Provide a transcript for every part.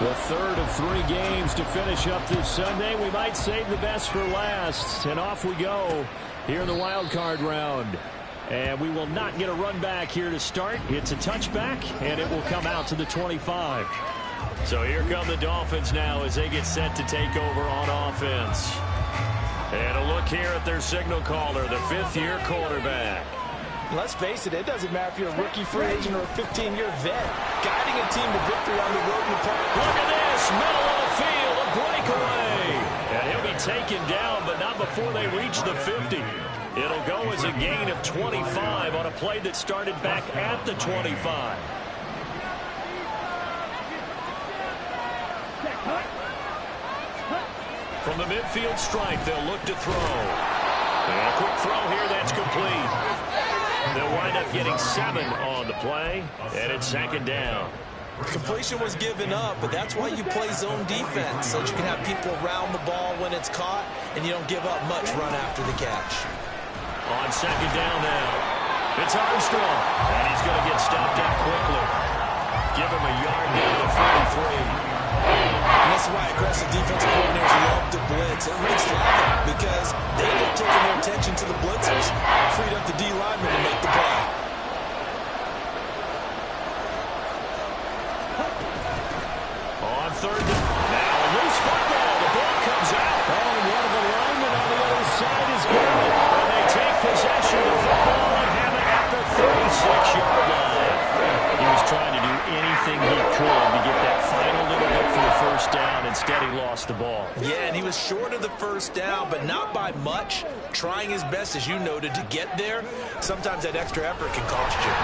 The third of 3 games to finish up this Sunday. We might save the best for last. And off we go here in the wild card round. And we will not get a run back here to start. It's a touchback, and it will come out to the 25. So here come the Dolphins now as they get set to take over on offense. And a look here at their signal caller, the 5th-year quarterback. Let's face it, it doesn't matter if you're a rookie free agent or a 15-year vet. Guiding a team to victory on the road in the playoffs. Look at this, middle of the field, a breakaway. And he'll be taken down, but not before they reach the 50. It'll go as a gain of 25 on a play that started back at the 25. From the midfield stripe, they'll look to throw. And a quick throw here, that's complete. They'll wind up getting 7 on the play, and it's 2nd down. Completion was given up, but that's why you play zone defense, so that you can have people around the ball when it's caught, and you don't give up much run after the catch. On 2nd down now, it's Armstrong, and he's going to get stopped up quickly. Give him a yard down to 43. And that's why aggressive defensive coordinators love to blitz. It makes havoc because they end up taking their attention to the blitzers, freed up the D lineman to make the play. On 3rd down, now a loose football. The ball comes out. Oh, and one of the linemen on the other side is good. And they take possession of the football and have it at the 36-yard line. He was trying to do anything he could to get that final little bit for the first down. Instead, he lost the ball. Yeah, and he was short of the first down, but not by much. Trying his best, as you noted, to get there. Sometimes that extra effort can cost you.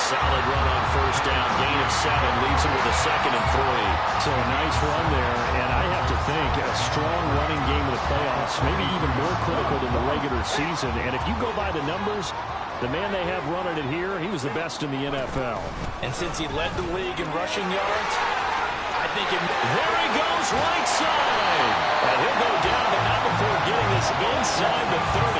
Solid run on 1st down. Gain of 7 leaves him with a 2nd and 3. So a nice run there, and I have to think a strong running game of the playoffs, maybe even more critical than the regular season. And if you go by the numbers, the man they have running it here, he was the best in the NFL. And since he led the league in rushing yards, I think there he goes, right side. And he'll go down, but not before getting this inside the 30.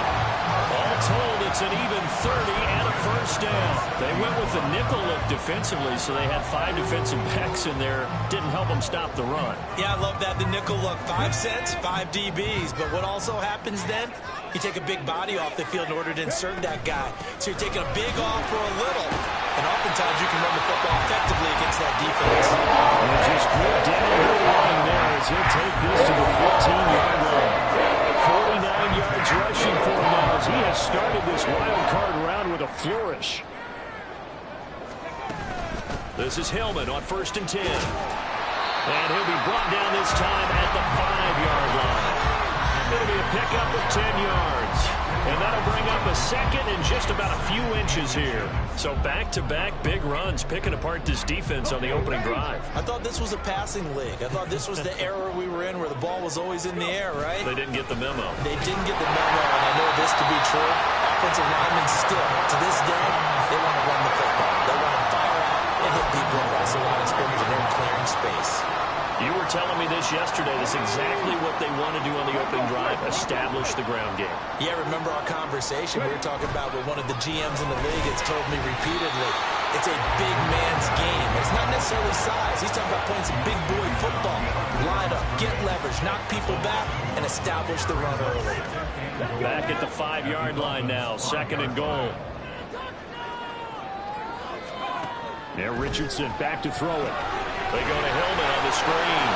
All told, it's an even 30 and a 1st down. They went with a nickel look defensively, so they had 5 defensive backs in there. Didn't help them stop the run. Yeah, I love that, the nickel look. 5 cents, 5 DBs. But what also happens then, you take a big body off the field in order to insert that guy. So you're taking a big off for a little. And oftentimes you can run the football effectively against that defense. And just put down the line there as he'll take this to the 15-yard line. 49 yards rushing for him now as he has started this wild card round with a flourish. This is Hillman on 1st and 10. And he'll be brought down this time at the 5-yard line. It'll be a pickup of 10 yards. And that'll bring up a 2nd and just about a few inches here. So back-to-back big runs, picking apart this defense on the opening drive. I thought this was a passing league. I thought this was the era we were in where the ball was always in the air, right? They didn't get the memo. They didn't get the memo, and I know this to be true. Offensive linemen still, to this day, they want to run the football. They want to fire out and hit people across the line of scrimmage and then clearing space. You were telling me this yesterday. That's exactly what they want to do on the opening drive, establish the ground game. Yeah, remember our conversation we were talking about with one of the GMs in the league has told me repeatedly, it's a big man's game. It's not necessarily size. He's talking about playing some big boy football. Line up, get leverage, knock people back, and establish the run early. Back at the 5-yard line now, 2nd and goal. Now Richardson back to throw it. They go to Hillman on the screen.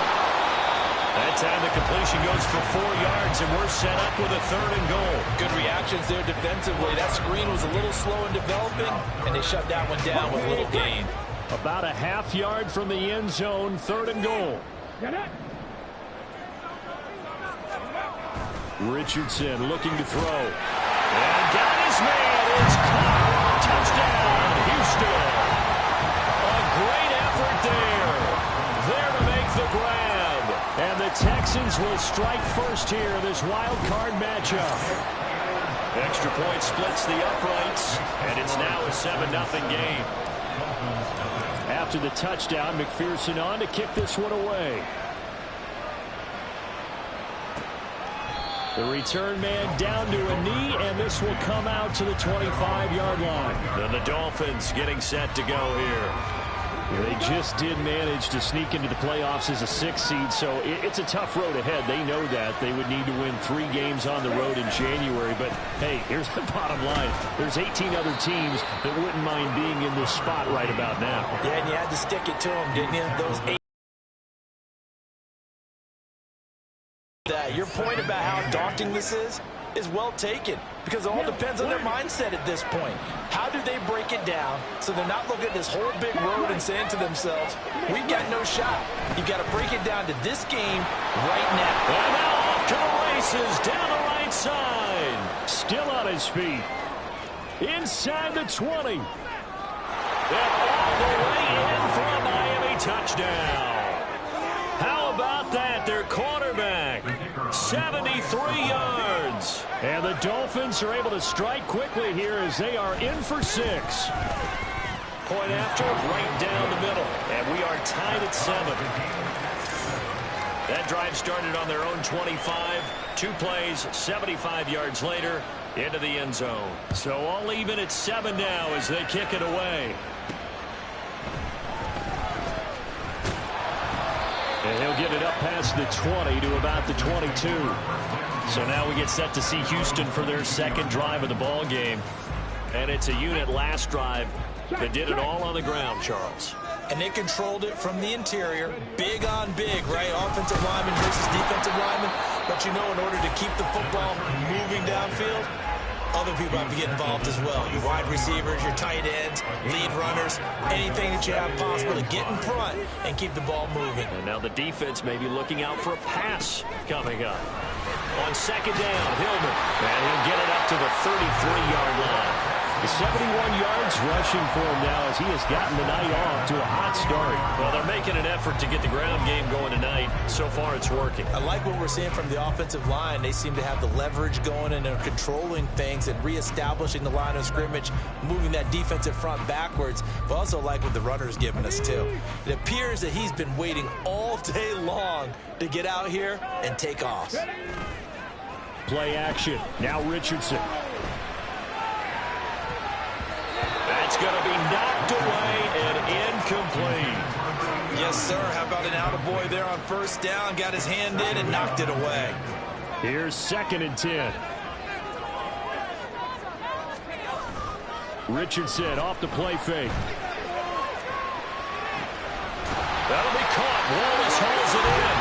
That time the completion goes for 4 yards, and we're set up with a 3rd and goal. Good reactions there defensively. That screen was a little slow in developing, and they shut that one down with little gain. About a half yard from the end zone, 3rd and goal. Richardson looking to throw. And got his man. It's caught. Touchdown, Houston. A great effort there. There to make the grab. And the Texans will strike first here in this wild card matchup. Extra point splits the uprights, and it's now a 7-0 game. After the touchdown, McPherson on to kick this one away. The return man down to a knee, and this will come out to the 25-yard line. Then the Dolphins getting set to go here. They just did manage to sneak into the playoffs as a 6th seed, so it's a tough road ahead. They know that. They would need to win 3 games on the road in January. But, hey, here's the bottom line. There's 18 other teams that wouldn't mind being in this spot right about now. Yeah, and you had to stick it to them, didn't you? Those 8. Your point about how daunting this is well taken, because it all depends on their mindset at this point. How do they break it down so they're not looking at this whole big road and saying to themselves, we've got no shot. You've got to break it down to this game right now. And now off to the races down the right side. Still on his feet. Inside the 20. And all the way in for a Miami touchdown. How about that? Their quarterback, 73 yards. And the Dolphins are able to strike quickly here as they are in for 6. Point after, right down the middle. And we are tied at 7. That drive started on their own 25. 2 plays, 75 yards later, into the end zone. So all even at 7 now as they kick it away. And he'll get it up past the 20 to about the 22. So now we get set to see Houston for their 2nd drive of the ball game. And it's a unit last drive that did it all on the ground, Charles. And they controlled it from the interior. Big on big, right? Offensive lineman versus defensive lineman. But you know, in order to keep the football moving downfield, other people have to get involved as well. Your wide receivers, your tight ends, lead runners, anything that you have possible to get in front and keep the ball moving. And now the defense may be looking out for a pass coming up. On 2nd down, Hillman. And he'll get it up to the 33-yard line. 71 yards rushing for him now as he has gotten the night off to a hot start. Well, they're making an effort to get the ground game going tonight. So far, it's working. I like what we're seeing from the offensive line. They seem to have the leverage going and they're controlling things and reestablishing the line of scrimmage, moving that defensive front backwards. But also like what the runner's giving us, too. It appears that he's been waiting all day long to get out here and take off. Play action. Now Richardson. That's going to be knocked away and incomplete. Yes, sir. How about an attaboy there on 1st down? Got his hand in and knocked it away. Here's 2nd and 10. Richardson off the play fake. That'll be caught. Wallace holds it in.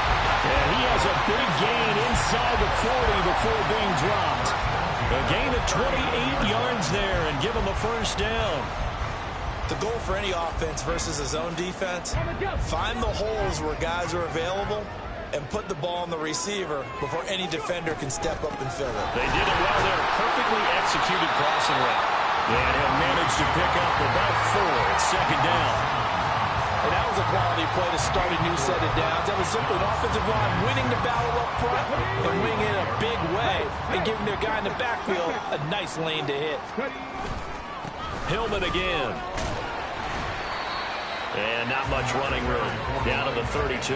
And he has a big gain inside the 40 before being dropped. A gain of 28 yards there and give him a 1st down. The goal for any offense versus a zone defense, find the holes where guys are available and put the ball on the receiver before any defender can step up and fill it. They did it well there. Perfectly executed crossing route. And he'll manage to pick up about 4 at 2nd down. And that was a quality play to start a new set of downs. That was simply an offensive line winning the battle up front and winning it in a big way and giving their guy in the backfield a nice lane to hit. Hillman again. And not much running room. Down to the 32.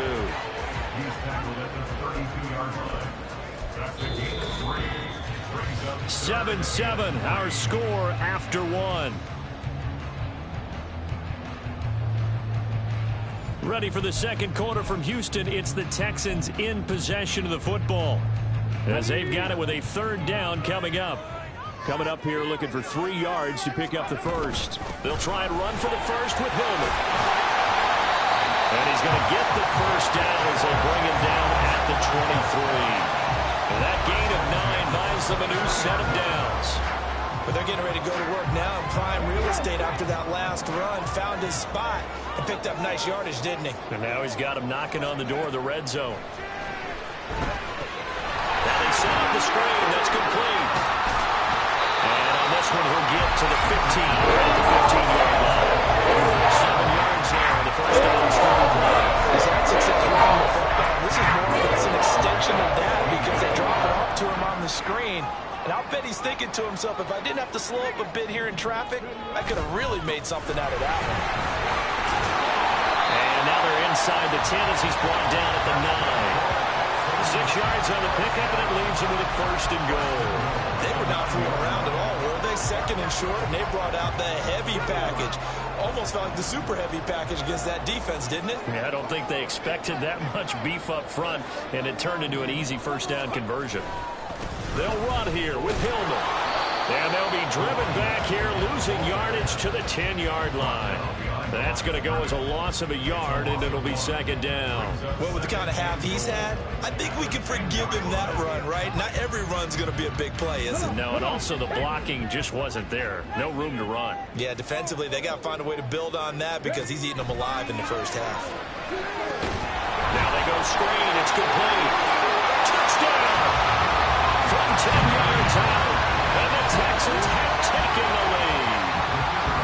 7-7, our score after 1. Ready for the 2nd quarter from Houston. It's the Texans in possession of the football as they've got it with a 3rd down coming up. Coming up here looking for 3 yards to pick up the 1st. They'll try and run for the 1st with Hillman. And he's going to get the 1st down as they bring him down at the 23. And that gain of 9 buys them a new set of downs. But they're getting ready to go to work now in prime real estate after that last run. Found his spot and picked up nice yardage, didn't he? And now he's got him knocking on the door of the red zone. Now they set up the screen. That's complete. And on this one, he'll get to the 15 at the 15-yard line. 7 yards there on the 1st down score play. He's had success running the football. This is more of an extension of that because they drop it off to him on the screen. And I'll bet he's thinking to himself, if I didn't have to slow up a bit here in traffic, I could have really made something out of that one. And now they're inside the 10 as he's brought down at the 9. 6 yards on the pickup, and it leaves him with a 1st and goal. They were not fooling around at all, were they? say second and short, and they brought out the heavy package. Almost felt like the super heavy package against that defense, didn't it? Yeah, I don't think they expected that much beef up front, and it turned into an easy first down conversion. They'll run here with Hillman. And they'll be driven back here, losing yardage to the 10-yard line. That's going to go as a loss of a yard, and it'll be second down. Well, with the kind of half he's had, I think we can forgive him that run, right? Not every run's going to be a big play, is it? No, and also the blocking just wasn't there. No room to run. Yeah, defensively, they got to find a way to build on that because he's eating them alive in the first half. Now they go screen. It's complete. Touchdown! From 10 yards out, and the Texans have taken the lead.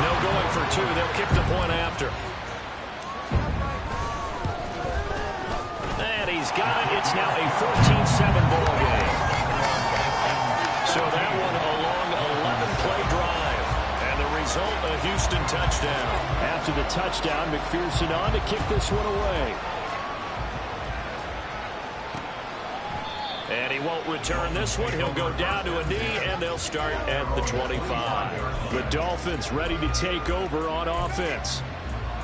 No going for two. They'll kick the point after. And he's got it. It's now a 14-7 ball game. So that one a long 11-play drive. And the result, a Houston touchdown. After the touchdown, McPherson on to kick this one away. And he won't return this one. He'll go down to a knee, and they'll start at the 25. The Dolphins ready to take over on offense.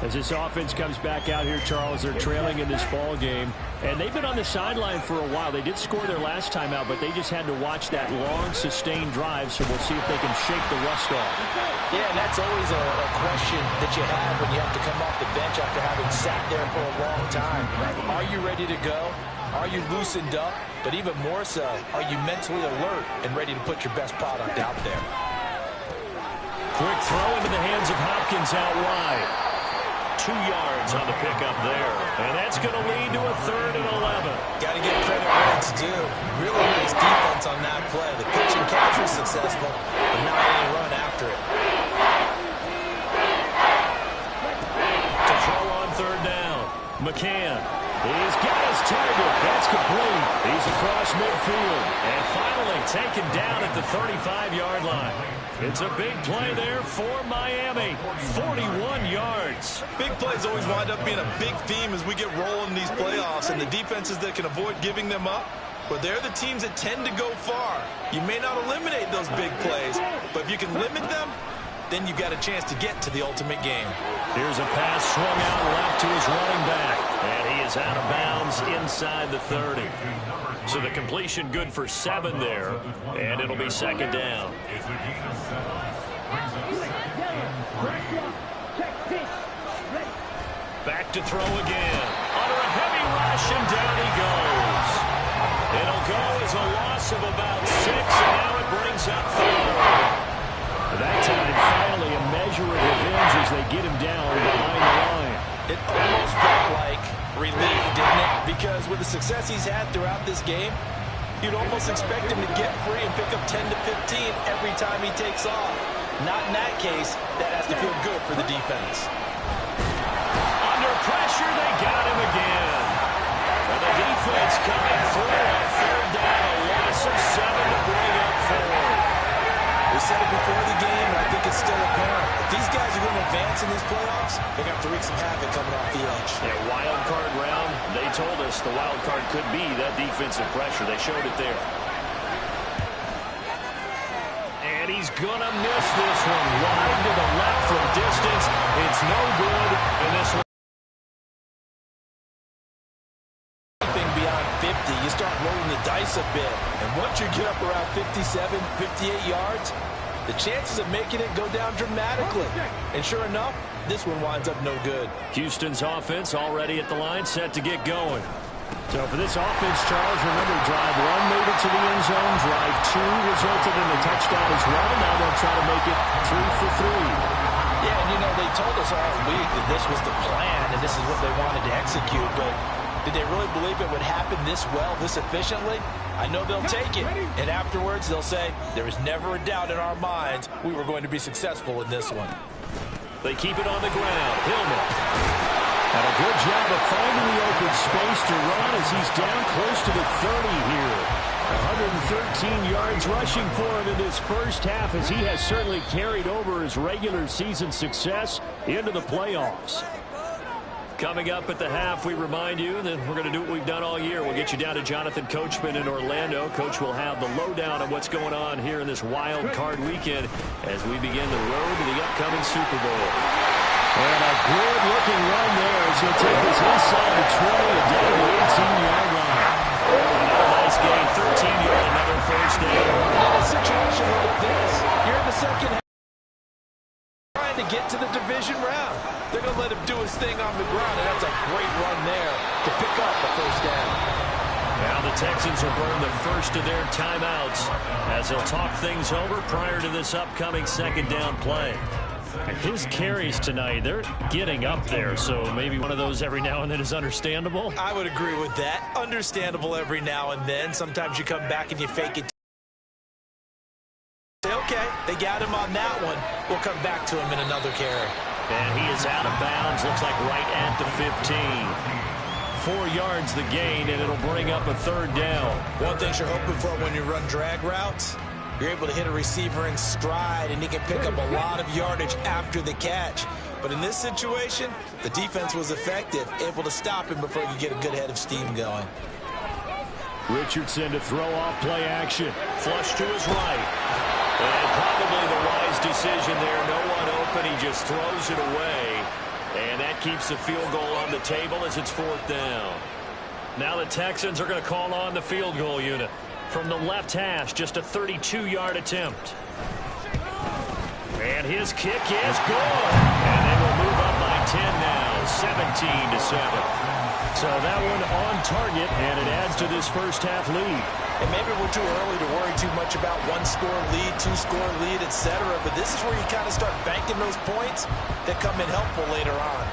As this offense comes back out here, Charles, they're trailing in this ball game. And they've been on the sideline for a while. They did score their last time out, but they just had to watch that long, sustained drive, so we'll see if they can shake the rust off. Yeah, and that's always a question that you have when you have to come off the bench after having sat there for a long time. Are you ready to go? Are you loosened up? But even more so, are you mentally alert and ready to put your best product out there? Quick throw into the hands of Hopkins out wide. 2 yards on the pickup there. And that's going to lead to a 3rd and 11. Got to give credit where it's due. Really nice defense on that play. The pitch and catch was successful, but not any run after it. To throw on 3rd down. McCann. He's got his target. That's complete. He's across midfield. And finally taken down at the 35-yard line. It's a big play there for Miami. 41 yards. Big plays always wind up being a big theme as we get rolling in these playoffs. And the defenses that can avoid giving them up, but they're the teams that tend to go far. You may not eliminate those big plays, but if you can limit them, then you've got a chance to get to the ultimate game. Here's a pass swung out left to his running back. And he is out of bounds inside the 30. So the completion good for 7 there. And it'll be second down. Back to throw again. Under a heavy rush, and down he goes. It'll go as a loss of about 6, and now it brings up 4. That time, finally, a measure of revenge as they get him down behind the line. It almost felt like relief, didn't it? Because with the success he's had throughout this game, you'd almost expect him to get free and pick up 10 to 15 every time he takes off. Not in that case. That has to feel good for the defense. Under pressure, they got him again. And the defense coming through on 3rd down, a loss of 7 to bring up 4. We said it before the game, and I think it's still apparent. If these guys are going to advance in these playoffs, they're going to have to wreak some havoc coming off the edge. Yeah, wild card round, they told us the wild card could be that defensive pressure. They showed it there. And he's going to miss this one. Wide to the left from distance. It's no good, and this one. Beyond 50, you start rolling the dice a bit. And once you get up around 57, 58 yards, the chances of making it go down dramatically. And sure enough, this one winds up no good. Houston's offense already at the line, set to get going. So for this offense, Charles, remember, drive 1 made it to the end zone. Drive 2 resulted in a touchdown as well. Now they'll try to make it 3 for 3. Yeah, and you know, they told us all week that this was the plan and this is what they wanted to execute, but did they really believe it would happen this well, this efficiently? I know they'll take it, and afterwards they'll say, there was never a doubt in our minds we were going to be successful in this one. They keep it on the ground. Hillman. And a good job of finding the open space to run as he's down close to the 30 here. 113 yards rushing for him in this first half as he has certainly carried over his regular season success into the playoffs. Coming up at the half, we remind you that we're going to do what we've done all year. We'll get you down to Jonathan Coachman in Orlando. Coach will have the lowdown on what's going on here in this wild card weekend as we begin the road to the upcoming Super Bowl. And a good-looking run there as he'll take this inside the 20 and down to the 18-yard line. Another nice game, 13-yard, another first down. In a situation like this, you're in the second half trying to get to the division round. They're going to let him do his thing on the ground, and that's a great run there to pick up a first down. Now the Texans will burn the first of their timeouts as they'll talk things over prior to this upcoming second down play. His carries tonight, they're getting up there, so maybe one of those every now and then is understandable. I would agree with that. Understandable every now and then. Sometimes you come back and you fake it. Okay, they got him on that one. We'll come back to him in another carry. And he is out of bounds, looks like right at the 15. 4 yards the gain, and it'll bring up a third down. One thing you're hoping for when you run drag routes, you're able to hit a receiver in stride, and he can pick up a lot of yardage after the catch. But in this situation, the defense was effective, able to stop him before he could get a good head of steam going. Richardson to throw off play action. Flush to his right. And probably the wise decision there. No one open. He just throws it away. And that keeps the field goal on the table as it's fourth down. Now the Texans are going to call on the field goal unit. From the left hash, just a 32-yard attempt. And his kick is good. And they will move up by 10 now, 17-7. So that one on target, and it adds to this first half lead. And maybe we're too early to worry too much about one-score lead, two-score lead, etc. But this is where you kind of start banking those points that come in helpful later on.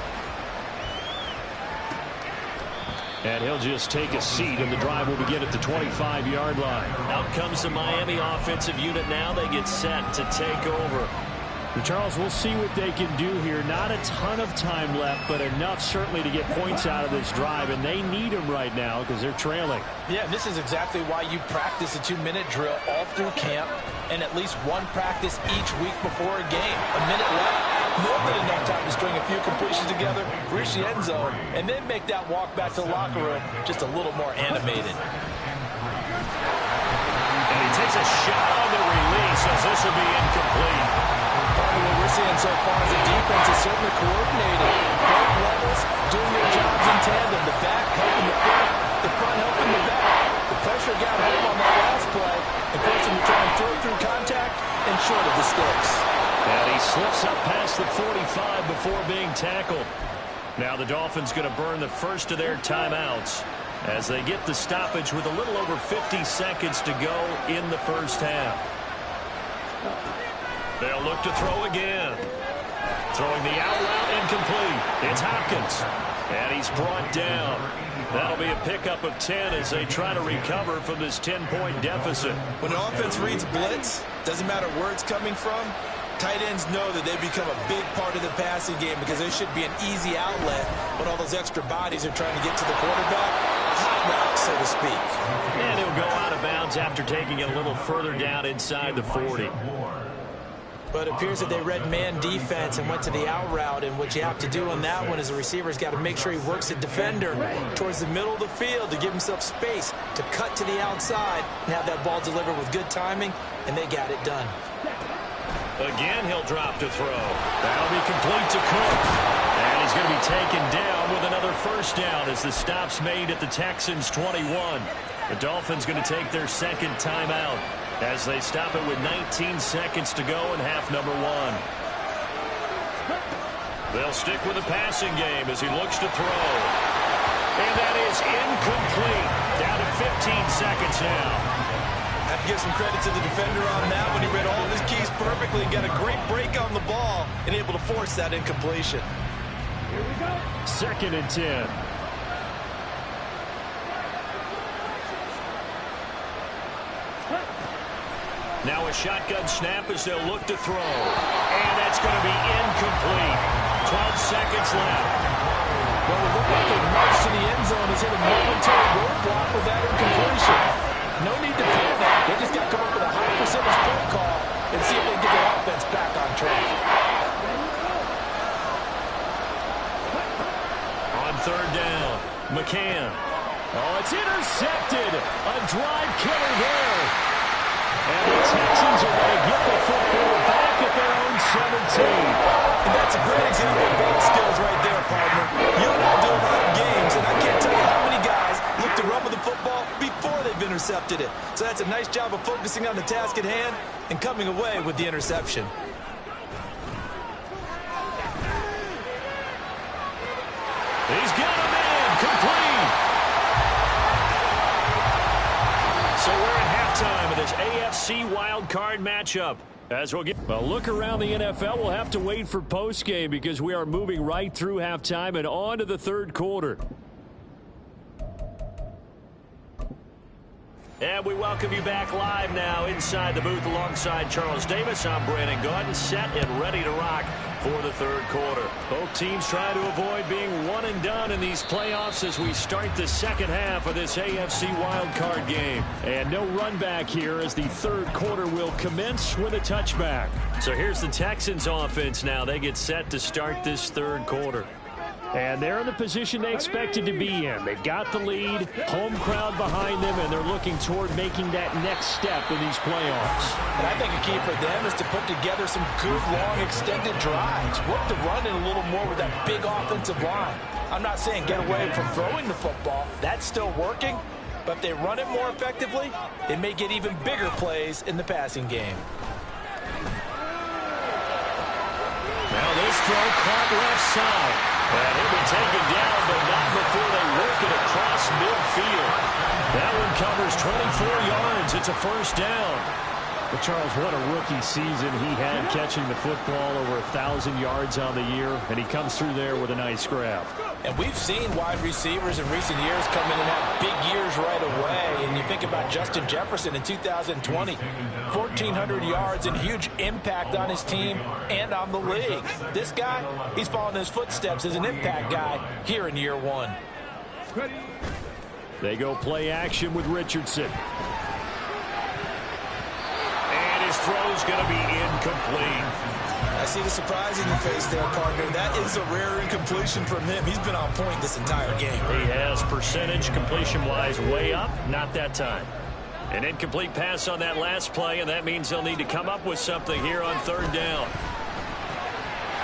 And he'll just take a seat, and the drive will begin at the 25-yard line. Out comes the Miami offensive unit now. They get set to take over. And Charles, we'll see what they can do here. Not a ton of time left, but enough certainly to get points out of this drive, and they need them right now because they're trailing. Yeah, this is exactly why you practice a 2-minute drill all through camp and at least one practice each week before a game. A minute left, more than enough time to string a few completions together, reach the end zone, and then make that walk back to the locker room just a little more animated. And he takes a shot on the release as this will be incomplete. Part of what we're seeing so far is the defense is certainly coordinated. Both levels doing their jobs in tandem. The back helping the front helping the back. The pressure got home on that last play and forced him to try and throw through contact and short of the sticks. And he slips up past the 45 before being tackled. Now the Dolphins going to burn the first of their timeouts as they get the stoppage with a little over 50 seconds to go in the first half. They'll look to throw again. Throwing the out route incomplete. It's Hopkins. And he's brought down. That'll be a pickup of 10 as they try to recover from this 10-point deficit. When an offense reads blitz, doesn't matter where it's coming from, tight ends know that they become a big part of the passing game because there should be an easy outlet when all those extra bodies are trying to get to the quarterback. Hot route, so to speak. And he'll go out of bounds after taking it a little further down inside the 40. But it appears that they read man defense and went to the out route, and what you have to do on that one is the receiver's got to make sure he works the defender towards the middle of the field to give himself space to cut to the outside and have that ball delivered with good timing, and they got it done. Again, he'll drop to throw. That'll be complete to Cook. And he's going to be taken down with another first down as the stop's made at the Texans' 21. The Dolphins going to take their second timeout as they stop it with 19 seconds to go in half number 1. They'll stick with the passing game as he looks to throw. And that is incomplete. Down to 15 seconds now. Have to give some credit to the defender on that when he read all of his keys perfectly and got a great break on the ball and able to force that incompletion. Here we go. 2nd and 10. Now a shotgun snap as they'll look to throw. And that's going to be incomplete. 12 seconds left. Well, it looked like they marched to the end zone. Has hit a momentary roadblock with that incompletion. No need to panic. They just got to come up with a high percentage play call and see if they can get their offense back on track. On McCann. Oh, it's intercepted. A drive killer there. And the Texans are going to get the football back at their own 17. And that's a great example of ball skills right there, partner. You and I do a lot of games, and I can't tell you how many guys look to run with the football before they've intercepted it. So that's a nice job of focusing on the task at hand and coming away with the interception. He's got him in. Complete. So we're at halftime of this AFC wildcard matchup. As we'll get a look around the NFL, we'll have to wait for postgame because we are moving right through halftime and on to the third quarter. And we welcome you back live now inside the booth alongside Charles Davis. I'm Brandon Gaudin, set and ready to rock for the third quarter. Both teams trying to avoid being one and done in these playoffs as we start the second half of this AFC wildcard game. And no run back here as the third quarter will commence with a touchback. So here's the Texans offense now. They get set to start this third quarter. And they're in the position they expected to be in. They've got the lead, home crowd behind them, and they're looking toward making that next step in these playoffs. And I think a key for them is to put together some good, long, extended drives. Work the run in a little more with that big offensive line. I'm not saying get away from throwing the football. That's still working. But if they run it more effectively, they may get even bigger plays in the passing game. Now this throw caught left side. And he'll be taken down, but not before they work it across midfield. That one covers 24 yards. It's a first down. But Charles, what a rookie season he had catching the football, over 1,000 yards on the year, and he comes through there with a nice grab. And we've seen wide receivers in recent years come in and have big years right away. And you think about Justin Jefferson in 2020, 1,400 yards and huge impact on his team and on the league. This guy, he's following his footsteps as an impact guy here in year one. They go play action with Richardson. His throw's going to be incomplete. I see the surprise in your face there, partner. That is a rare incompletion from him. He's been on point this entire game. He has percentage completion-wise way up. Not that time. An incomplete pass on that last play, and that means they'll need to come up with something here on third down.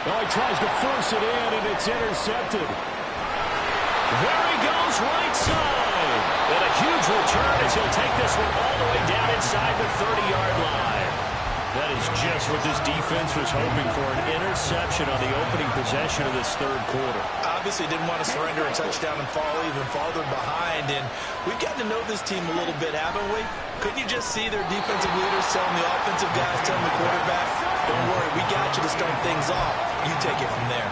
Oh, he tries to force it in, and it's intercepted. There he goes, right side. And a huge return as he'll take this one all the way down inside the 30-yard line. That is just what this defense was hoping for, an interception on the opening possession of this third quarter. Obviously didn't want to surrender a touchdown and fall even farther behind. And we've gotten to know this team a little bit, haven't we? Couldn't you just see their defensive leaders telling the offensive guys, telling the quarterback, don't worry, we got you to start things off. You take it from there.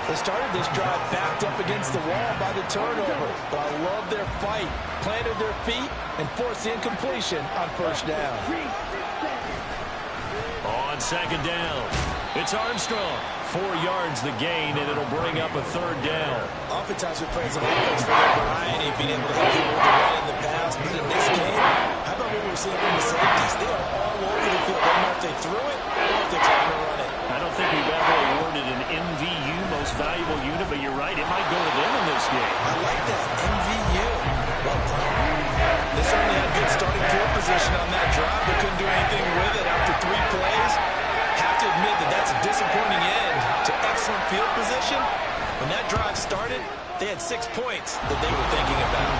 They started this drive backed up against the wall by the turnover. But I love their fight. Planted their feet and forced the incompletion on first down. On second down, it's Armstrong. 4 yards the gain, and it'll bring up a third down. Oftentimes we praise an offense for their variety, being able to help people with the run in the pass. But in this game, how about what we're seeing from the safeties? They are all over the field. I don't know if they threw it or if they're trying to run it. I don't think we've ever awarded an MVU, most valuable unit, but you're right, it might go to them in this game. I like that, MVU. Well done. They certainly had good starting field position on that drive, but couldn't do anything with it after 3 plays. Have to admit that that's a disappointing end to excellent field position. When that drive started, they had 6 points that they were thinking about.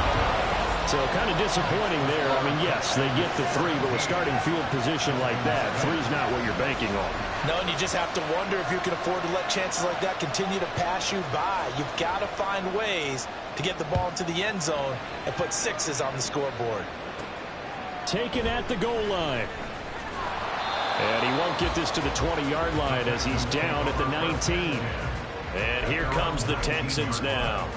So kind of disappointing there. I mean, yes, they get the 3, but with starting field position like that, 3's not what you're banking on. No, and you just have to wonder if you can afford to let chances like that continue to pass you by. You've got to find ways to get the ball into the end zone and put 6s on the scoreboard. Taken at the goal line. And he won't get this to the 20-yard line as he's down at the 19. And here comes the Texans now.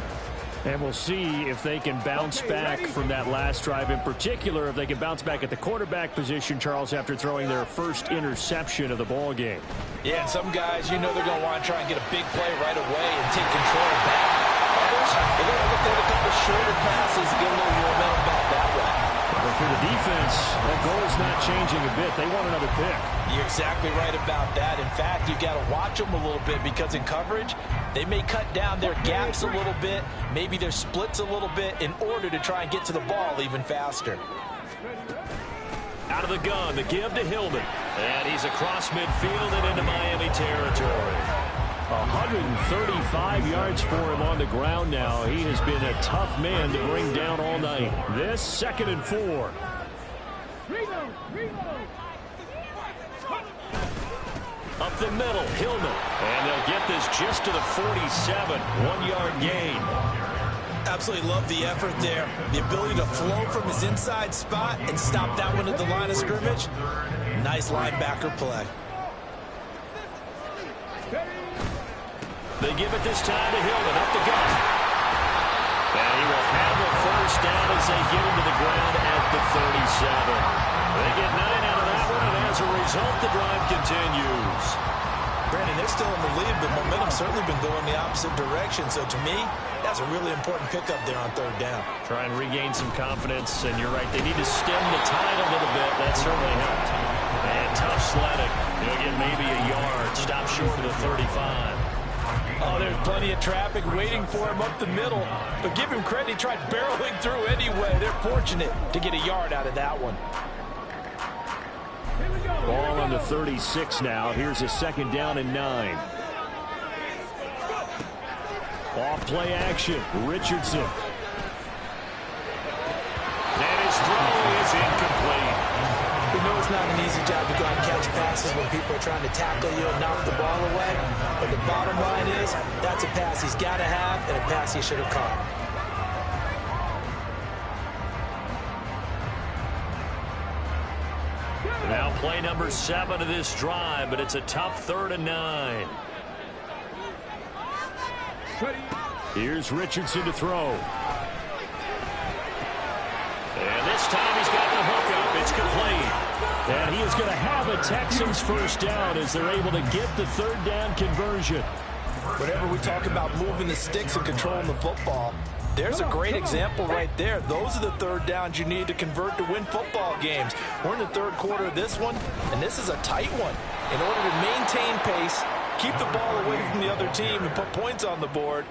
And we'll see if they can bounce back from that last drive. In particular, if they can bounce back at the quarterback position, Charles, after throwing their first interception of the ball game. Yeah, and some guys, you know they're going to want to try and get a big play right away and take control back. Others, they're going to look at a couple shorter passes and get a little momentum back that way. Don't for the defense, the goal's not changing a bit. They want another pick. You're exactly right about that. In fact, you got to watch them a little bit because in coverage, they may cut down their gaps a little bit, maybe their splits a little bit in order to try and get to the ball even faster. Out of the gun, the give to Hillman. And he's across midfield and into Miami territory. 135 yards for him on the ground now. He has been a tough man to bring down all night. This 2nd and 4. Up the middle, Hillman. And they'll get this just to the 47. 1-yard gain. Absolutely love the effort there. The ability to flow from his inside spot and stop that one at the line of scrimmage. Nice linebacker play. They give it this time to Hillman, up the gut. And he will have a first down as they get him to the ground at the 37. They get 9 out of that one, and as a result, the drive continues. Brandon, they're still in the lead, but momentum's certainly been going the opposite direction. So to me, that's a really important pickup there on 3rd down. Try and regain some confidence, and you're right, they need to stem the tide a little bit. That certainly helped. And tough sledding. He'll get maybe a yard, stop short of the 35. Oh, there's plenty of traffic waiting for him up the middle. But give him credit, he tried barreling through anyway. They're fortunate to get a yard out of that one. Ball on the 36 now. Here's a 2nd down and 9. Off play action. Richardson. And his throw is incomplete. We know it's not an easy job to go out and catch passes when people are trying to tackle you and knock the ball away. But the bottom line is, that's a pass he's got to have and a pass he should have caught. Now play number 7 of this drive, but it's a tough 3rd and 9. Here's Richardson to throw. And this time he's got the hook up. It's complete. And he is going to have a Texans first down as they're able to get the 3rd down conversion. Whenever we talk about moving the sticks and controlling the football, there's a great example right there. Those are the 3rd downs you need to convert to win football games. We're in the 3rd quarter of this one, and this is a tight one. In order to maintain pace, keep the ball away from the other team and put points on the board,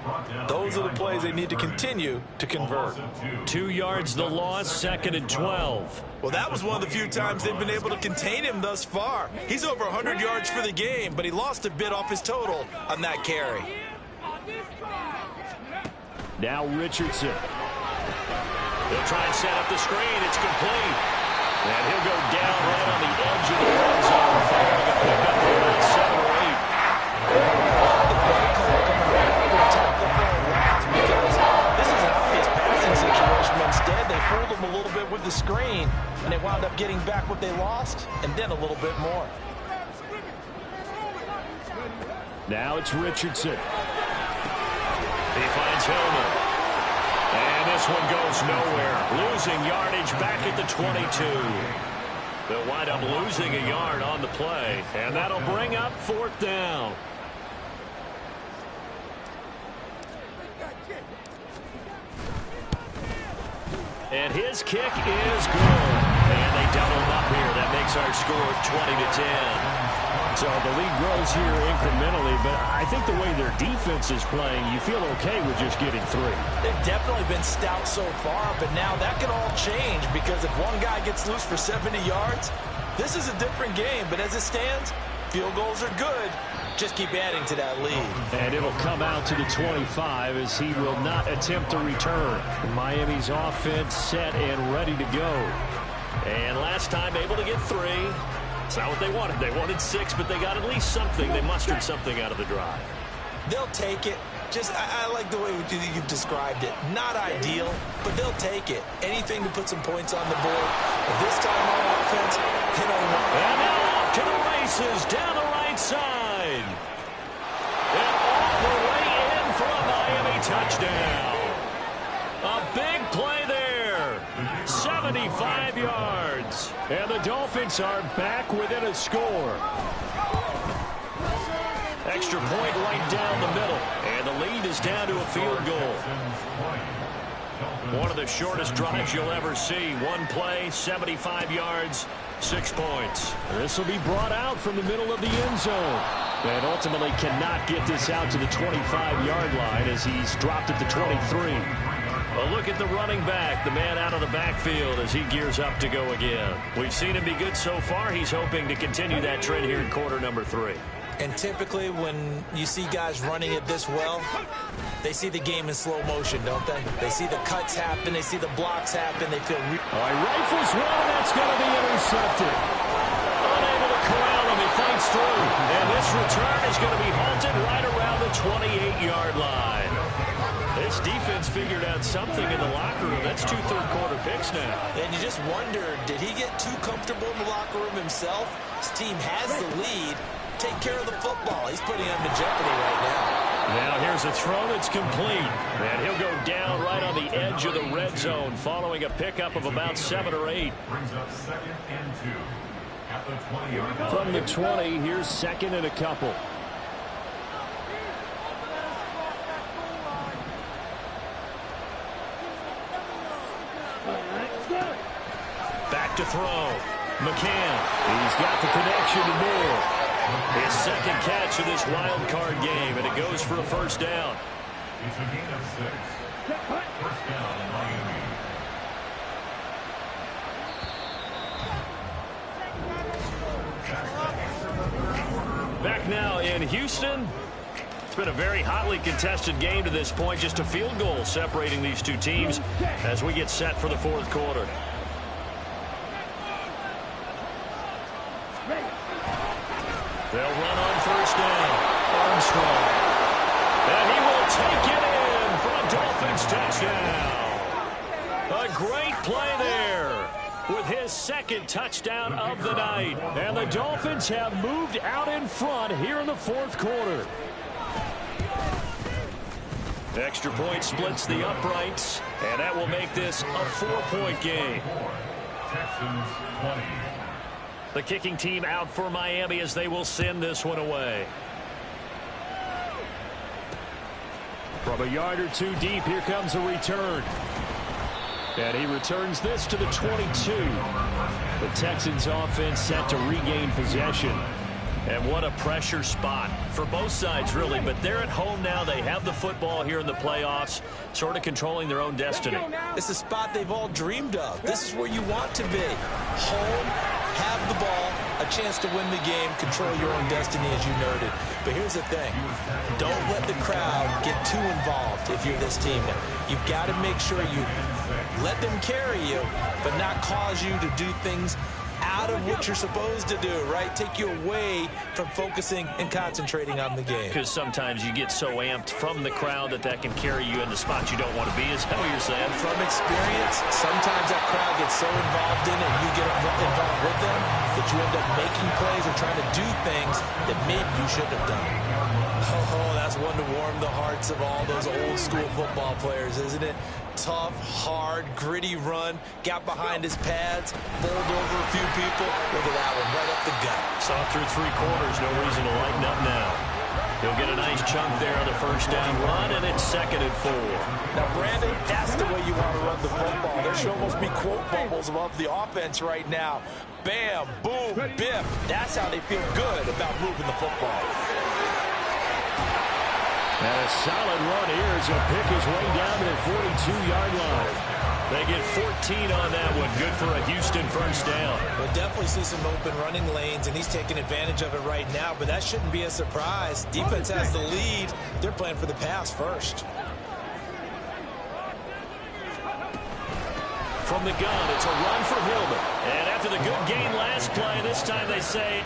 those are the plays they need to continue to convert. 2 yards the loss, 2nd and 12. Well, that was one of the few times they've been able to contain him thus far. He's over 100 yards for the game, but he lost a bit off his total on that carry. Now Richardson. He'll try and set up the screen. It's complete. And he'll go down right on the edge of the red zone. Following a pickup of about 7 or 8. The play call coming right over the tackle for a loss because this is an obvious passing situation. Instead, they fooled him a little bit with the screen, and they wound up getting back what they lost, and then a little bit more. Now it's Richardson. He finds Hillman. And this one goes nowhere. Losing yardage back at the 22. They'll wind up losing a yard on the play. And that'll bring up 4th down. And his kick is good. And they double him up here. That makes our score 20-10. So the lead grows here incrementally, but I think the way their defense is playing, you feel okay with just getting 3. They've definitely been stout so far, but now that could all change because if one guy gets loose for 70 yards, this is a different game. But as it stands, field goals are good. Just keep adding to that lead. And it'll come out to the 25 as he will not attempt to return. Miami's offense set and ready to go. And last time able to get 3. It's not what they wanted. They wanted 6, but they got at least something. They mustered something out of the drive. They'll take it. I like the way you've described it. Not ideal, but they'll take it. Anything to put some points on the board. But this time on offense, they don't want it. And now off to the races down the right side. And all the way in for a Miami touchdown. A big play there. 75 yards. And the Dolphins are back within a score. Extra point right down the middle. And the lead is down to a field goal. One of the shortest drives you'll ever see. One play, 75 yards, 6 points. This will be brought out from the middle of the end zone. And ultimately cannot get this out to the 25-yard line as he's dropped at the 23. A look at the running back, the man out of the backfield as he gears up to go again. We've seen him be good so far. He's hoping to continue that trend here in quarter number 3. And typically when you see guys running it this well, they see the game in slow motion, don't they? They see the cuts happen. They see the blocks happen. They feel... All right, rifles one, and that's going to be intercepted. Unable to corral him. He fights through. And this return is going to be halted right around the 28-yard line. This defense figured out something in the locker room. That's 2 third-quarter picks now. And you just wonder, did he get too comfortable in the locker room himself? His team has the lead. Take care of the football. He's putting them in jeopardy right now. Now here's a throw that's complete. And he'll go down right on the edge of the red zone following a pickup of about 7 or 8. Brings up 2nd and 2 at the 20-yard line. From the 20, here's 2nd and a couple. Back to throw. McCann. He's got the connection to Moore. His second catch of this wild card game, and it goes for a first down. It's a gain of 6. First down, Miami. Back now in Houston. It's been a very hotly contested game to this point. Just a field goal separating these two teams as we get set for the fourth quarter. They'll run on first down. Armstrong. And he will take it in for a Dolphins touchdown. A great play there with his second touchdown of the night. And the Dolphins have moved out in front here in the fourth quarter. Extra point splits the uprights, and that will make this a 4-point game. Texans 20. The kicking team out for Miami as they will send this one away. From a yard or two deep, here comes a return. And he returns this to the 22. The Texans offense set to regain possession. And what a pressure spot for both sides, really. But they're at home now. They have the football here in the playoffs, sort of controlling their own destiny. It's a spot they've all dreamed of. This is where you want to be. Home, have the ball, a chance to win the game, control your own destiny, as you noted. But here's the thing. Don't let the crowd get too involved if you're this team now. You've got to make sure you let them carry you, but not cause you to do things out of what you're supposed to do, right? Take you away from focusing and concentrating on the game. Because sometimes you get so amped from the crowd that can carry you into spots you don't want to be, is that what you're saying? From experience, sometimes that crowd gets so involved in it and you get involved with them that you end up making plays or trying to do things that maybe you shouldn't have done. Oh, that's one to warm the hearts of all those old school football players, isn't it? Tough, hard, gritty run, got behind his pads, bowled over a few people. Look at that one, right up the gut. Saw through 3 quarters, no reason to lighten up now. He'll get a nice chunk there on the first down run, and it's 2nd and 4. Now, Brandon, that's the way you want to run the football. There should almost be quote bubbles above the offense right now. Bam, boom, biff. That's how they feel good about moving the football. And a solid run here as he'll pick his way down to the 42-yard line. They get 14 on that one. Good for a Houston first down. We'll definitely see some open running lanes, and he's taking advantage of it right now, but that shouldn't be a surprise. Defense has the lead. They're playing for the pass first. From the gun, it's a run for Hillman. And after the good gain last play, this time they say,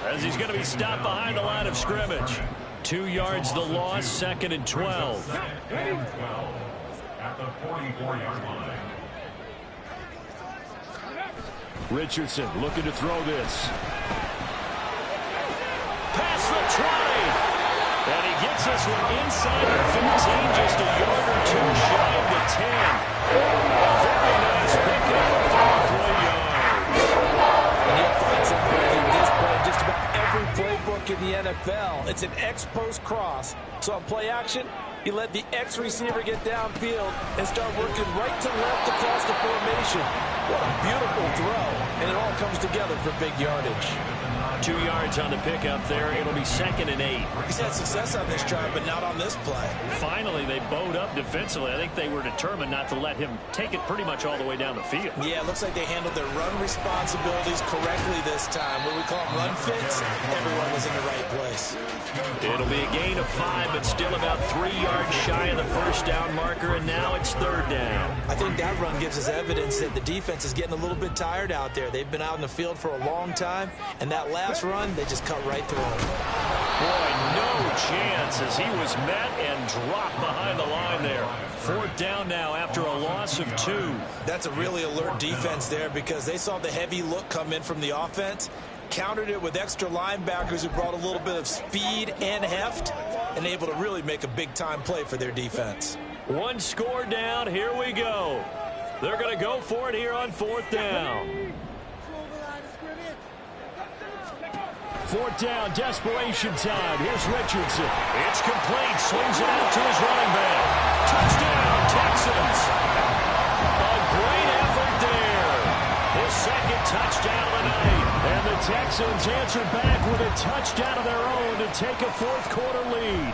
as he's going to be stopped behind the line of scrimmage. 2 yards the loss, 2nd and 12. 2nd and 12 at the 44-yard line. Richardson looking to throw this. Past the 20. And he gets this one inside the 15, just a yard or two shy of the 10. Very nice pickup of 3 yards. And you'll find something like this play in just about every playbook in the NFL. It's an X-post cross. So on play action, He let the X receiver get downfield and start working right to left across the formation. What a beautiful throw. And it all comes together for big yardage. 2 yards on the pickup there. It'll be 2nd and 8. He's had success on this drive, but not on this play. Finally, they bowed up defensively. I think they were determined not to let him take it pretty much all the way down the field. Yeah, it looks like they handled their run responsibilities correctly this time. What we call them run fits, everyone was in the right place. It'll be a gain of 5, but still about 3 yards shy of the first down marker, and now it's 3rd down. I think that run gives us evidence that the defense is getting a little bit tired out there. They've been out in the field for a long time, and that last run, they just cut right through him. Boy, no chance as he was met and dropped behind the line there. 4th down now after a loss of 2. That's a really alert defense there because they saw the heavy look come in from the offense, countered it with extra linebackers who brought a little bit of speed and heft, and able to really make a big-time play for their defense. 1 score down. Here we go. They're going to go for it here on 4th down. 4th down, desperation time. Here's Richardson. It's complete. Swings it out to his running back. Touchdown, Texans. A great effort there. His 2nd touchdown of the night. And the Texans answer back with a touchdown of their own to take a 4th quarter lead.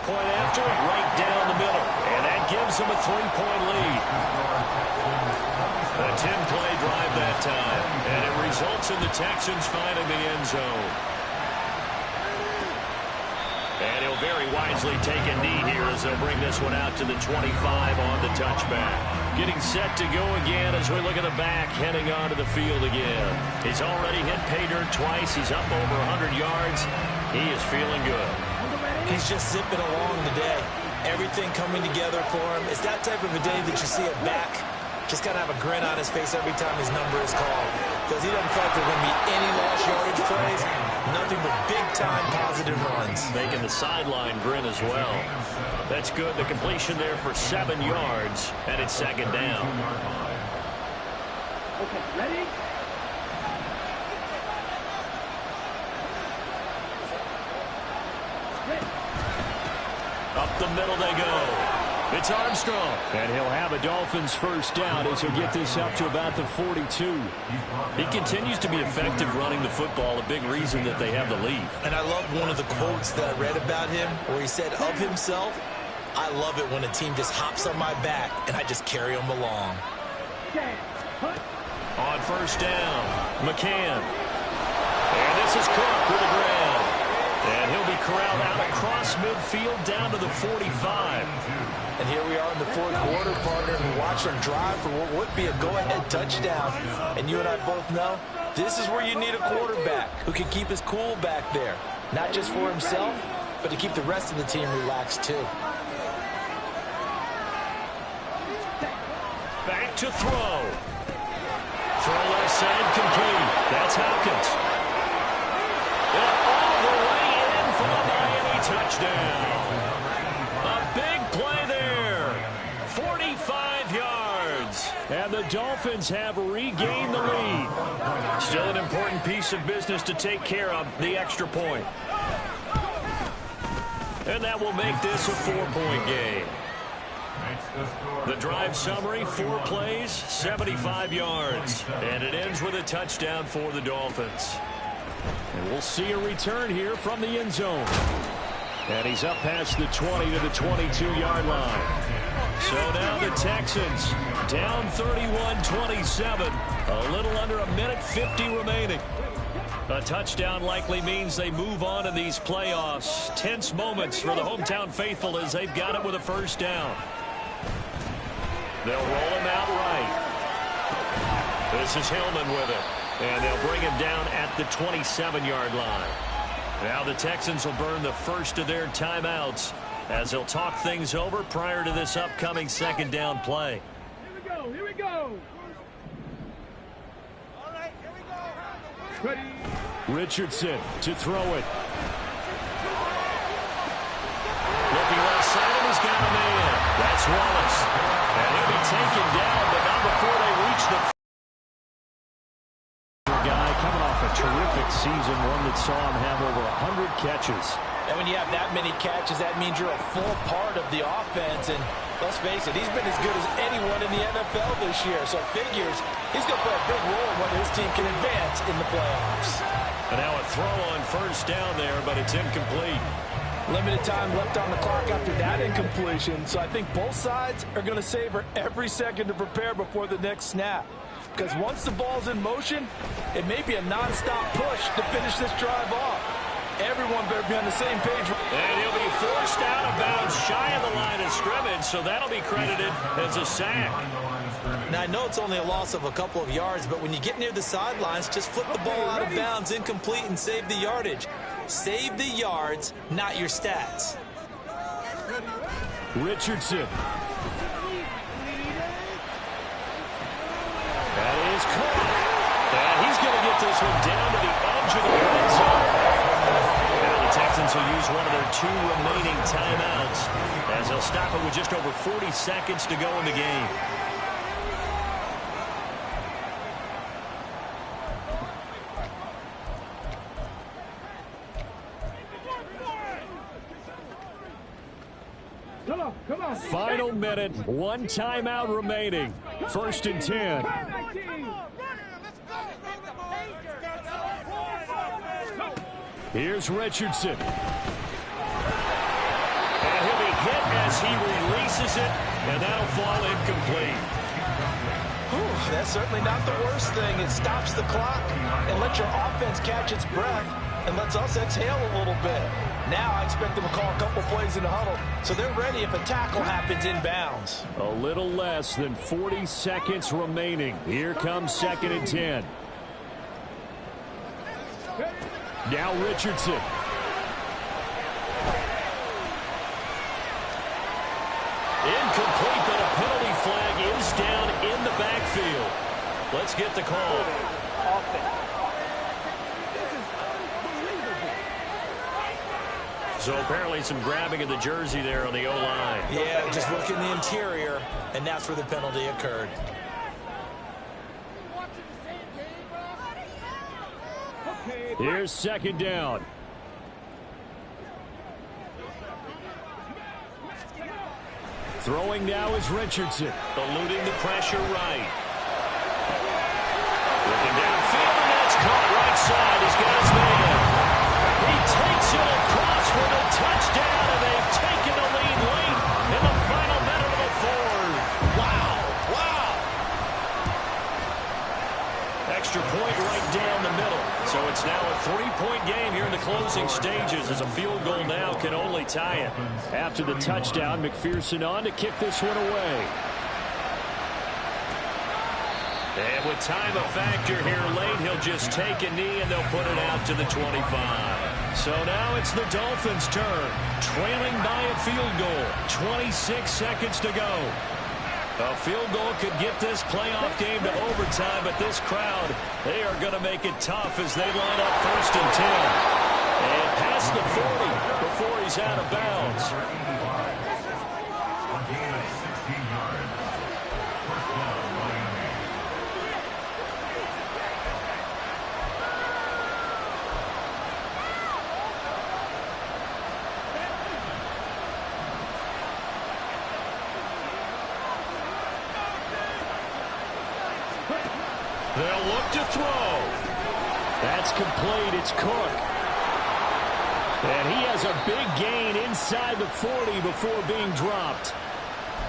Point after it, right down the middle. And that gives them a 3-point lead. A 10-play drive that time, and it results in the Texans finding the end zone. And he'll very wisely take a knee here as they'll bring this one out to the 25 on the touchback. Getting set to go again as we look at the back, heading onto the field again. He's already hit pay dirt twice. He's up over 100 yards. He is feeling good. He's just zipping along today. Everything coming together for him. It's that type of a day that you see a back just kind of have a grin on his face every time his number is called. Because he doesn't feel like there are going to be any lost yardage plays. Nothing but big-time positive runs. Making the sideline grin as well. That's good. The completion there for 7 yards, and it's 2nd down. Okay, ready? Up the middle they go. It's Armstrong. And he'll have a Dolphins 1st down as he'll get this up to about the 42. He continues to be effective running the football, a big reason that they have the lead. And I love one of the quotes that I read about him where he said of himself, I love it when a team just hops on my back and I just carry them along. On 1st down, McCann. And this is Cook with the grab. And he'll be corralled out across midfield down to the 45. And here we are in the 4th quarter, partner, and watch them drive for what would be a go-ahead touchdown. And you and I both know this is where you need a quarterback who can keep his cool back there. Not just for himself, but to keep the rest of the team relaxed too. Back to throw. Throw left side complete. That's Hopkins. And all the way in for the Miami touchdown. A big play there. 45 yards. And the Dolphins have regained the lead. Still an important piece of business to take care of, the extra point. And that will make this a 4-point game. The drive summary, 4 plays, 75 yards. And it ends with a touchdown for the Dolphins. And we'll see a return here from the end zone. And he's up past the 20 to the 22-yard line. So now the Texans down 31-27. A little under a minute 50 remaining. A touchdown likely means they move on in these playoffs. Tense moments for the hometown faithful as they've got it with a 1st down. They'll roll him out right. This is Hillman with it. And they'll bring him down at the 27-yard line. Now the Texans will burn the first of their timeouts as they'll talk things over prior to this upcoming 2nd down play. Here we go, here we go. All right, here we go. Ready. Richardson to throw it. Looking left side, and he's got a man. That's Wallace. And he'll be taken down, but not before they reach the guy coming off a terrific season, one that saw him have over 100 catches. And when you have that many catches, that means you're a full part of the offense. And let's face it, he's been as good as anyone in the NFL this year. So it figures he's going to play a big role in whether his team can advance in the playoffs. And now a throw on first down there, but it's incomplete. Limited time left on the clock after that incompletion. So I think both sides are going to savor every second to prepare before the next snap. Because once the ball's in motion, it may be a nonstop push to finish this drive off. Everyone better be on the same page. And he'll be forced out of bounds shy of the line of scrimmage, so that'll be credited as a sack. Now, I know it's only a loss of a couple of yards, but when you get near the sidelines, just flip the ball out of bounds, incomplete, and save the yardage. Save the yards, not your stats. Richardson. That is caught. And he's going to get this one down to the edge of the red zone. Now the Texans will use one of their 2 remaining timeouts as they'll stop it with just over 40 seconds to go in the game. Come on. Final minute, 1 timeout remaining. 1st and 10. Here's Richardson. And he'll be hit as he releases it, and that'll fall incomplete. Whew, that's certainly not the worst thing. It stops the clock and lets your offense catch its breath and lets us exhale a little bit. Now I expect them to call a couple plays in the huddle, so they're ready if a tackle happens inbounds. A little less than 40 seconds remaining. Here comes 2nd and 10. Now Richardson. Incomplete, but a penalty flag is down in the backfield. Let's get the call. So apparently some grabbing of the jersey there on the O-line. Yeah, just look in the interior, and that's where the penalty occurred. Here's 2nd down. Throwing now is Richardson. Eluding the pressure right. Looking downfield, and that's caught right side. He's got his man. He takes it across for the touchdown, and they've taken the lead late in the final minute of the 4th. Wow, wow. Extra point right down the middle. So it's now a 3-point game here in the closing stages as a field goal now can only tie it. After the touchdown, McPherson on to kick this one away. And with time a factor here late, he'll just take a knee and they'll put it out to the 25. So now it's the Dolphins' turn, trailing by a field goal. 26 seconds to go. A field goal could get this playoff game to overtime, but this crowd, they are going to make it tough as they line up 1st and 10. And past the 40 before he's out of bounds. They'll look to throw. That's complete. It's Cook. And he has a big gain inside the 40 before being dropped.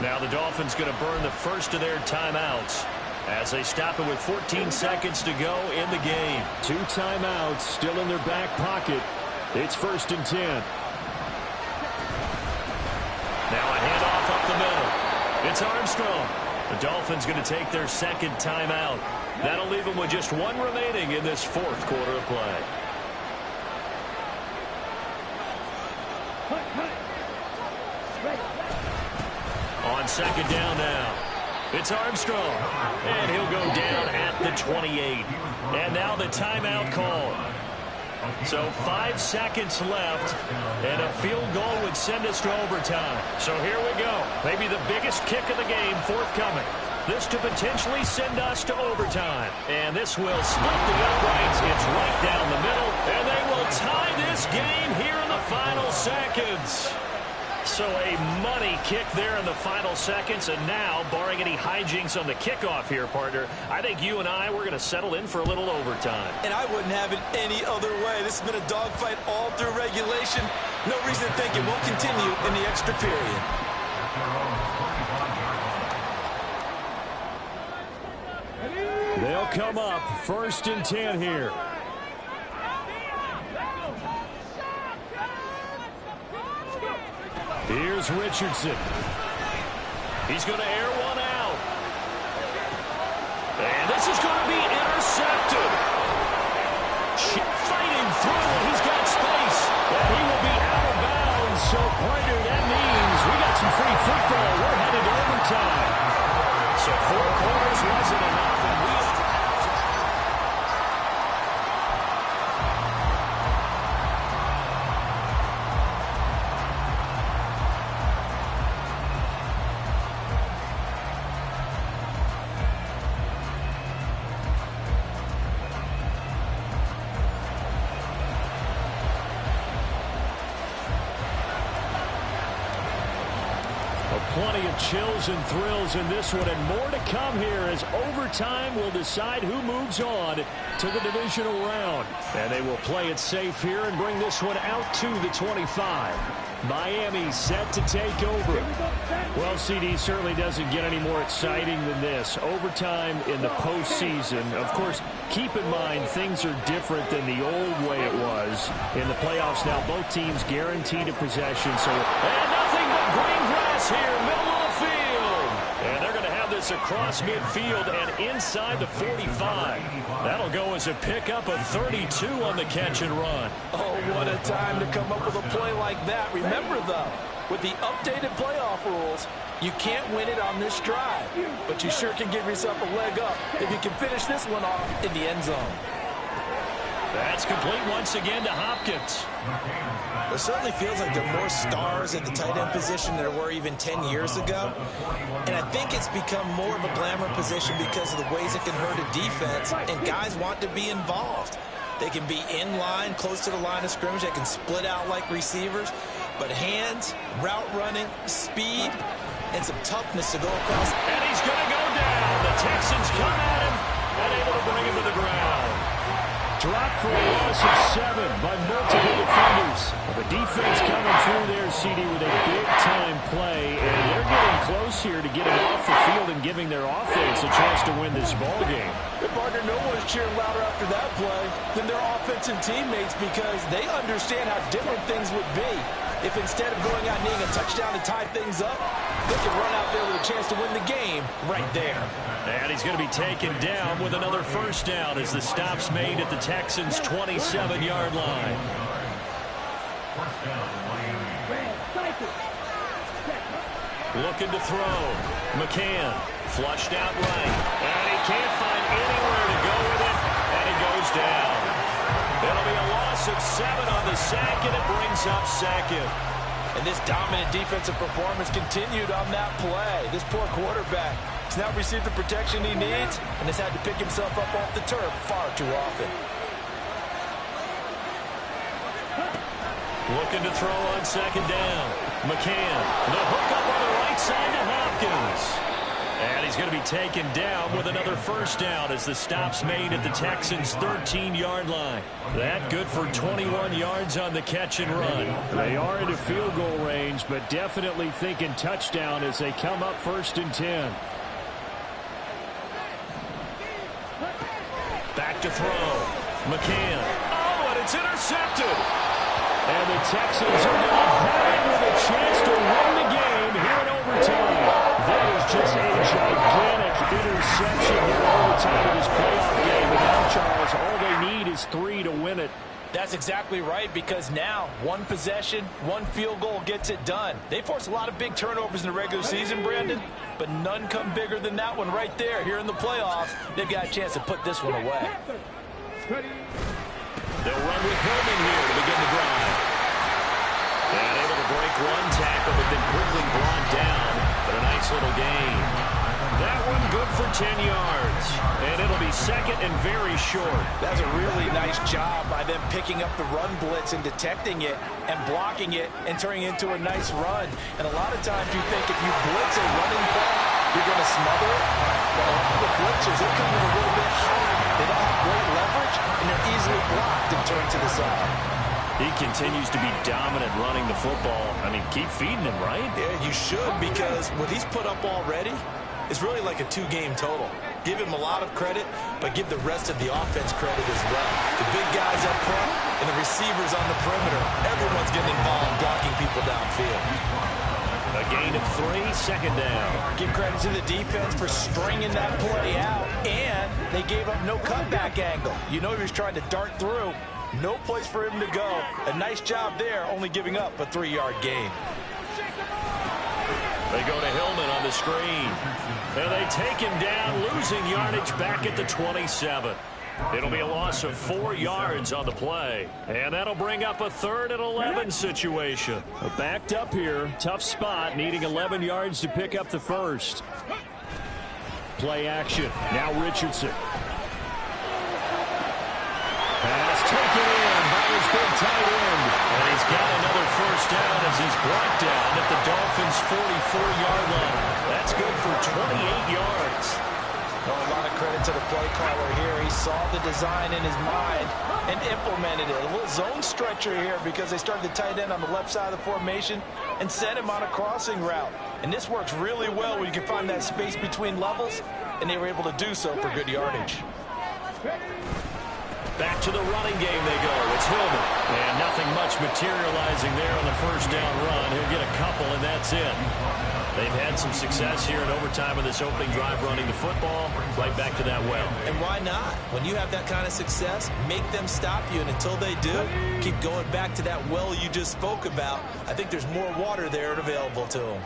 Now the Dolphins going to burn the first of their timeouts as they stop it with 14 seconds to go in the game. 2 timeouts still in their back pocket. It's 1st and 10. Now a handoff up the middle. It's Armstrong. The Dolphins going to take their 2nd timeout. That'll leave them with just 1 remaining in this 4th quarter of play. On 2nd down now. It's Armstrong. And he'll go down at the 28. And now the timeout call. So 5 seconds left, and a field goal would send us to overtime. So here we go. Maybe the biggest kick of the game forthcoming. This to potentially send us to overtime. And this will split the uprights. It's right down the middle, and they will tie this game here in the final seconds. So a money kick there in the final seconds, and now, barring any hijinks on the kickoff here, partner, I think you and I, we're going to settle in for a little overtime. And I wouldn't have it any other way. This has been a dogfight all through regulation. No reason to think it won't continue in the extra period. They'll come up 1st and 10 here. Here's Richardson. He's going to air one out. And this is going to be intercepted. Fighting through, and he's got space. And he will be out of bounds. So, partner, that means we got some free football. We're headed to overtime. So 4 quarters wasn't enough, and we... Plenty of chills and thrills in this one, and more to come here as overtime will decide who moves on to the divisional round. And they will play it safe here and bring this one out to the 25. Miami set to take over. Well, CD, certainly doesn't get any more exciting than this. Overtime in the postseason. Of course, keep in mind things are different than the old way it was. In the playoffs now, both teams guaranteed a possession. And nothing but green grass here, middle of the field. And they're going to have this across midfield and inside the 45. That'll go as a pickup of 32 on the catch and run. Oh, what a time to come up with a play like that. Remember, though, with the updated playoff rules, you can't win it on this drive, but you sure can give yourself a leg up if you can finish this one off in the end zone. That's complete once again to Hopkins. It certainly feels like there are more stars at the tight end position than there were even 10 years ago. And I think it's become more of a glamour position because of the ways it can hurt a defense, and guys want to be involved. They can be in line, close to the line of scrimmage. They can split out like receivers. But hands, route running, speed, and some toughness to go across. And he's going to go down. The Texans come at him and able to bring him to the ground. Dropped for a loss of 7 by multiple defenders. The defense coming through there, CD, with a big-time play, and they're getting close here to getting off the field and giving their offense a chance to win this ballgame. Hey, partner, no one's cheering louder after that play than their offensive teammates because they understand how different things would be if instead of going out and needing a touchdown to tie things up, they can run out there with a chance to win the game right there. And he's going to be taken down with another first down as the stop's made at the Texans' 27-yard line. Looking to throw. McCann flushed out right. And he can't find anywhere to go with it. And he goes down. It'll be a loss of 7 on the sack, and it brings up second. And this dominant defensive performance continued on that play. This poor quarterback has now received the protection he needs and has had to pick himself up off the turf far too often. Looking to throw on second down. McCann, the hook up on the right side to Hopkins. And he's going to be taken down with another first down as the stop's made at the Texans' 13-yard line. That good for 21 yards on the catch and run. They are into field goal range, but definitely thinking touchdown as they come up 1st and 10. Back to throw. McCann. Oh, and it's intercepted. And the Texans are going to have it with a chance to win the game here in overtime. That is just a gigantic interception here in overtime of this playoff game. And now, Charles, all they need is 3 to win it. That's exactly right, because now one possession, one field goal gets it done. They force a lot of big turnovers in the regular season, Brandon, but none come bigger than that one right there. Here in the playoffs, they've got a chance to put this one away. They'll run with Hillman here to begin the drive. And able to break one tackle, but then quickly brought down. But a nice little gain. That one good for 10 yards. And it'll be second and very short. That's a really nice job by them picking up the run blitz and detecting it and blocking it and turning it into a nice run. And a lot of times you think if you blitz a running play, you're going to smother it. But a lot of the blitzers, they're coming a little bit high. They don't have great leverage, and they're easily blocked and turned to the side. He continues to be dominant running the football. I mean, keep feeding him, right? Yeah, you should, because what he's put up already is really like a two-game total. Give him a lot of credit, but give the rest of the offense credit as well. The big guys up front and the receivers on the perimeter, everyone's getting involved blocking people downfield. A gain of 3, second down. Give credit to the defense for stringing that play out, and they gave up no cutback angle. You know he was trying to dart through. No place for him to go. A nice job there, only giving up a 3-yard gain. They go to Hillman on the screen. And they take him down, losing yardage back at the 27. It'll be a loss of 4 yards on the play. And that'll bring up a 3rd and 11 situation. Backed up here, tough spot, needing 11 yards to pick up the first. Play action. Now Richardson. Pass taken in by his big tight end. And he's got another first down as he's brought down at the Dolphins' 44-yard line. That's good for 28 yards. Oh, a lot of credit to the play caller here. He saw the design in his mind and implemented it. A little zone stretcher here because they started the tight end on the left side of the formation and sent him on a crossing route. And this works really well when you can find that space between levels, and they were able to do so for good yardage. Back to the running game they go. It's Hillman. And nothing much materializing there on the first down run. He'll get a couple, and that's it. They've had some success here in overtime of this opening drive running the football. Right back to that well. And why not? When you have that kind of success, make them stop you. And until they do, keep going back to that well you just spoke about. I think there's more water there and available to them.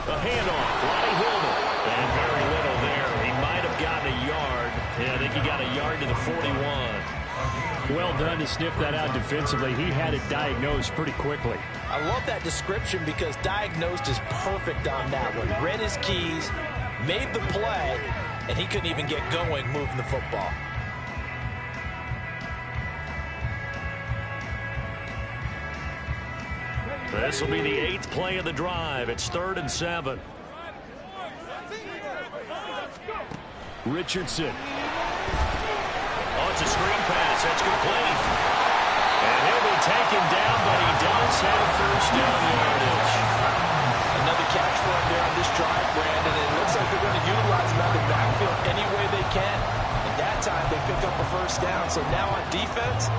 A handoff. Ronnie Hillman. And very little there. He might have gotten a yard. Yeah, I think he got a yard to the 41. Well done to sniff that out defensively. He had it diagnosed pretty quickly. I love that description because diagnosed is perfect on that one. Read his keys, made the play, and he couldn't even get going moving the football. This will be the 8th play of the drive. It's 3rd and 7. Richardson. Oh, it's a screen pass. That's complete. And he'll be taken down, but he does have first down yardage. Another catch for him there on this drive, Brandon. And it looks like they're going to utilize him out of the backfield any way they can. And that time they pick up a first down. So now on defense,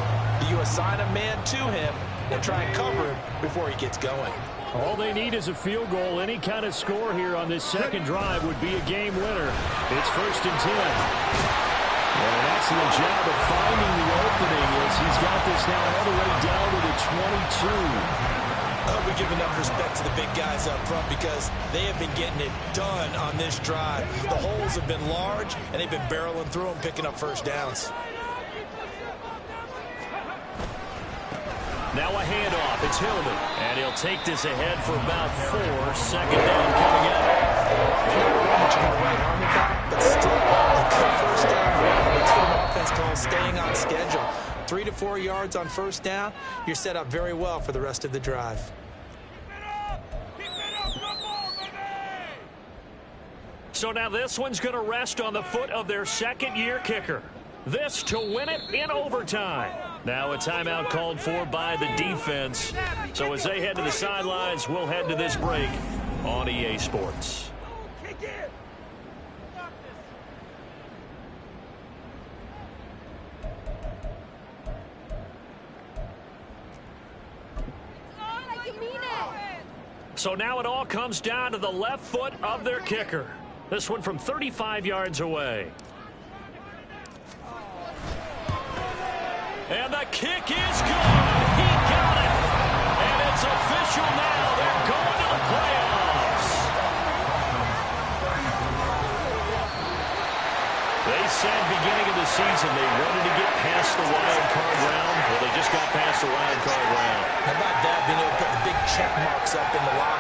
you assign a man to him and try and cover him before he gets going. All they need is a field goal. Any kind of score here on this second drive would be a game winner. It's 1st and 10. And an excellent job of finding the opening as he's got this now all the way down to the 22. We give enough respect to the big guys up front because they have been getting it done on this drive. The holes have been large, and they've been barreling through them, picking up first downs. Now a handoff. It's Hillman. And he'll take this ahead for about 4. Second down coming up. But still, a good first down. That's what an offense calls staying on schedule. 3 to 4 yards on first down. You're set up very well for the rest of the drive. So now this one's going to rest on the foot of their second-year kicker. This to win it in overtime. Now a timeout called for by the defense. So as they head to the sidelines, we'll head to this break on EA Sports. So now it all comes down to the left foot of their kicker. This one from 35 yards away. And the kick is good. He got it. And it's official now. They're going to the playoffs. They said beginning of the season they wanted to get past the wild card round. Well, they just got past the wild card round. How about that, being able to put the big check marks up in the locker